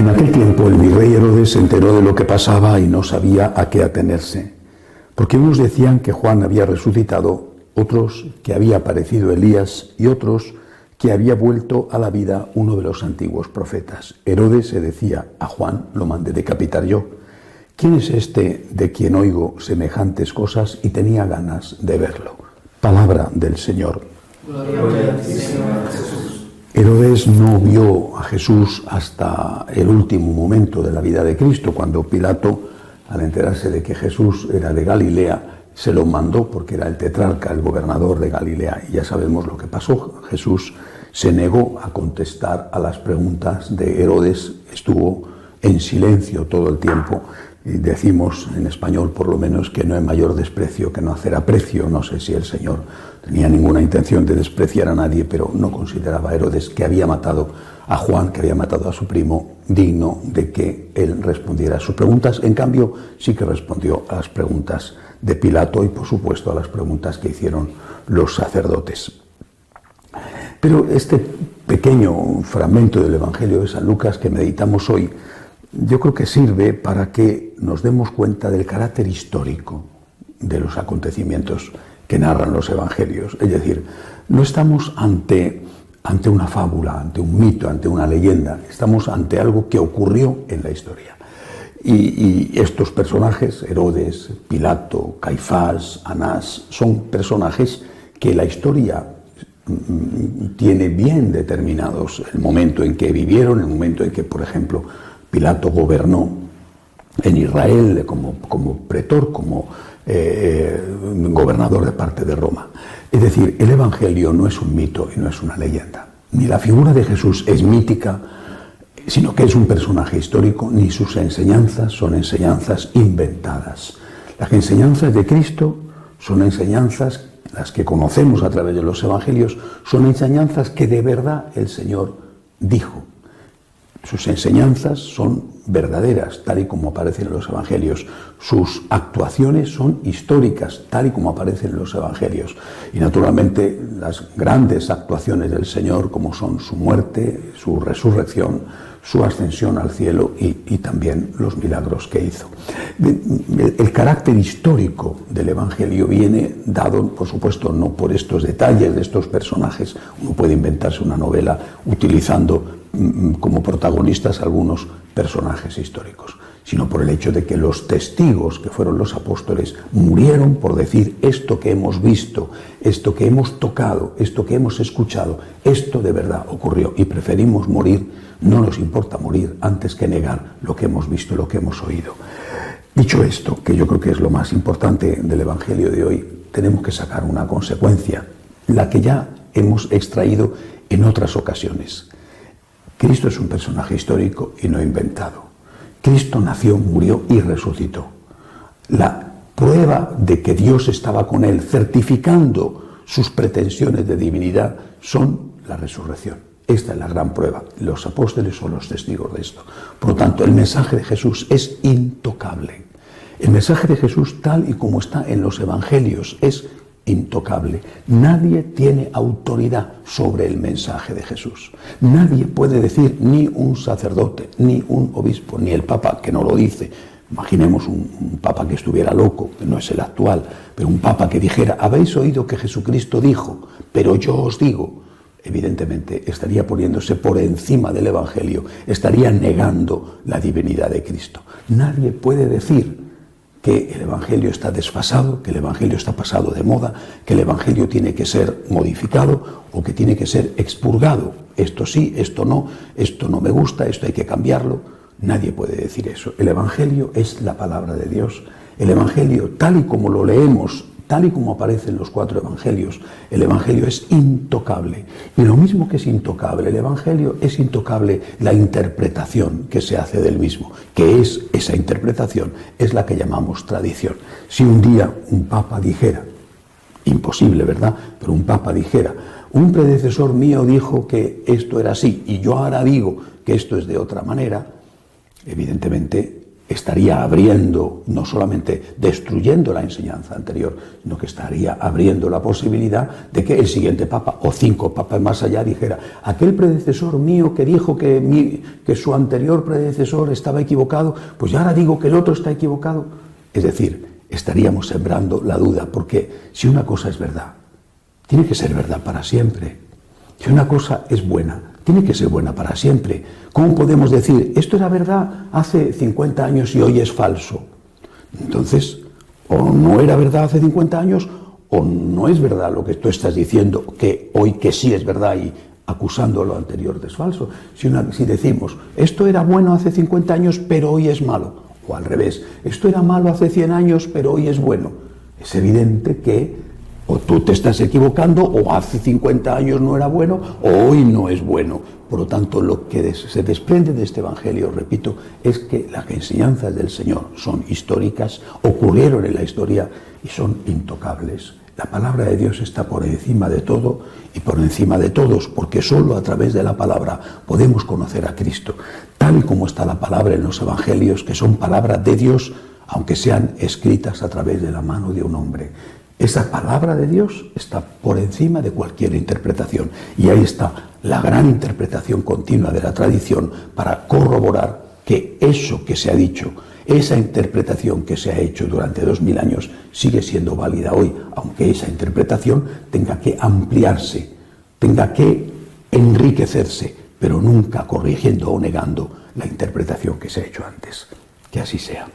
En aquel tiempo el virrey Herodes se enteró de lo que pasaba y no sabía a qué atenerse, porque unos decían que Juan había resucitado, otros que había aparecido Elías y otros que había vuelto a la vida uno de los antiguos profetas. Herodes se decía: a Juan lo mandé decapitar yo. ¿Quién es este de quien oigo semejantes cosas? Y tenía ganas de verlo. Palabra del Señor. Gloria a ti, Señor Jesús. Herodes no vio a Jesús hasta el último momento de la vida de Cristo, cuando Pilato, al enterarse de que Jesús era de Galilea, se lo mandó porque era el tetrarca, el gobernador de Galilea. Y ya sabemos lo que pasó. Jesús se negó a contestar a las preguntas de Herodes, estuvo en silencio todo el tiempo. Y decimos en español, por lo menos, que no hay mayor desprecio que no hacer aprecio. No sé si el Señor tenía ninguna intención de despreciar a nadie, pero no consideraba a Herodes, que había matado a Juan, que había matado a su primo, digno de que él respondiera a sus preguntas. En cambio, sí que respondió a las preguntas de Pilato y, por supuesto, a las preguntas que hicieron los sacerdotes. Pero este pequeño fragmento del Evangelio de San Lucas que meditamos hoy, yo creo que sirve para que nos demos cuenta del carácter histórico de los acontecimientos que narran los evangelios. Es decir, no estamos ante una fábula, ante un mito, ante una leyenda. Estamos ante algo que ocurrió en la historia. Y estos personajes, Herodes, Pilato, Caifás, Anás, son personajes que la historia tiene bien determinados el momento en que vivieron, el momento en que, por ejemplo, Pilato gobernó en Israel como pretor, como gobernador de parte de Roma. Es decir, el Evangelio no es un mito y no es una leyenda. Ni la figura de Jesús es mítica, sino que es un personaje histórico, ni sus enseñanzas son enseñanzas inventadas. Las enseñanzas de Cristo son enseñanzas, las que conocemos a través de los Evangelios, son enseñanzas que de verdad el Señor dijo. Sus enseñanzas son verdaderas, tal y como aparecen en los Evangelios. Sus actuaciones son históricas, tal y como aparecen en los Evangelios. Y naturalmente las grandes actuaciones del Señor, como son su muerte, su resurrección, su ascensión al cielo y también los milagros que hizo. El carácter histórico del Evangelio viene dado, por supuesto, no por estos detalles de estos personajes. Uno puede inventarse una novela utilizando como protagonistas algunos personajes históricos, sino por el hecho de que los testigos, que fueron los apóstoles, murieron por decir: esto que hemos visto, esto que hemos tocado, esto que hemos escuchado, esto de verdad ocurrió, y preferimos morir, no nos importa morir antes que negar lo que hemos visto, lo que hemos oído. Dicho esto, que yo creo que es lo más importante del Evangelio de hoy, tenemos que sacar una consecuencia, la que ya hemos extraído en otras ocasiones. Cristo es un personaje histórico y no inventado. Cristo nació, murió y resucitó. La prueba de que Dios estaba con él, certificando sus pretensiones de divinidad, son la resurrección. Esta es la gran prueba. Los apóstoles son los testigos de esto. Por lo tanto, el mensaje de Jesús es intocable. El mensaje de Jesús, tal y como está en los evangelios, es intocable. Nadie tiene autoridad sobre el mensaje de Jesús. Nadie puede decir, ni un sacerdote, ni un obispo, ni el Papa, que no lo dice. Imaginemos un Papa que estuviera loco, que no es el actual, pero un Papa que dijera: habéis oído que Jesucristo dijo, pero yo os digo. Evidentemente estaría poniéndose por encima del Evangelio, estaría negando la divinidad de Cristo. Nadie puede decir que el Evangelio está desfasado, que el Evangelio está pasado de moda, que el Evangelio tiene que ser modificado o que tiene que ser expurgado. Esto sí, esto no me gusta, esto hay que cambiarlo. Nadie puede decir eso. El Evangelio es la palabra de Dios. El Evangelio, tal y como lo leemos, tal y como aparece en los 4 evangelios, el Evangelio es intocable. Y lo mismo que es intocable el Evangelio, es intocable la interpretación que se hace del mismo, que es esa interpretación, es la que llamamos tradición. Si un día un papa dijera, imposible, ¿verdad?, pero un papa dijera: un predecesor mío dijo que esto era así y yo ahora digo que esto es de otra manera, evidentemente estaría abriendo, no solamente destruyendo la enseñanza anterior, sino que estaría abriendo la posibilidad de que el siguiente papa, o 5 papas más allá, dijera: aquel predecesor mío que dijo que su anterior predecesor estaba equivocado, pues yo ahora digo que el otro está equivocado. Es decir, estaríamos sembrando la duda, porque si una cosa es verdad, tiene que ser verdad para siempre. Si una cosa es buena, tiene que ser buena para siempre. ¿Cómo podemos decir, esto era verdad hace 50 años y hoy es falso? Entonces, o no era verdad hace 50 años, o no es verdad lo que tú estás diciendo, que hoy que sí es verdad y acusando lo anterior de es falso. Si decimos, esto era bueno hace 50 años, pero hoy es malo, o al revés, esto era malo hace 100 años, pero hoy es bueno, es evidente que o tú te estás equivocando, o hace 50 años no era bueno, o hoy no es bueno. Por lo tanto, lo que se desprende de este Evangelio, repito, es que las enseñanzas del Señor son históricas, ocurrieron en la historia y son intocables. La palabra de Dios está por encima de todo y por encima de todos, porque solo a través de la palabra podemos conocer a Cristo, tal como está la palabra en los Evangelios, que son palabras de Dios, aunque sean escritas a través de la mano de un hombre. Esa palabra de Dios está por encima de cualquier interpretación. Y ahí está la gran interpretación continua de la tradición para corroborar que eso que se ha dicho, esa interpretación que se ha hecho durante 2000 años, sigue siendo válida hoy, aunque esa interpretación tenga que ampliarse, tenga que enriquecerse, pero nunca corrigiendo o negando la interpretación que se ha hecho antes. Que así sea.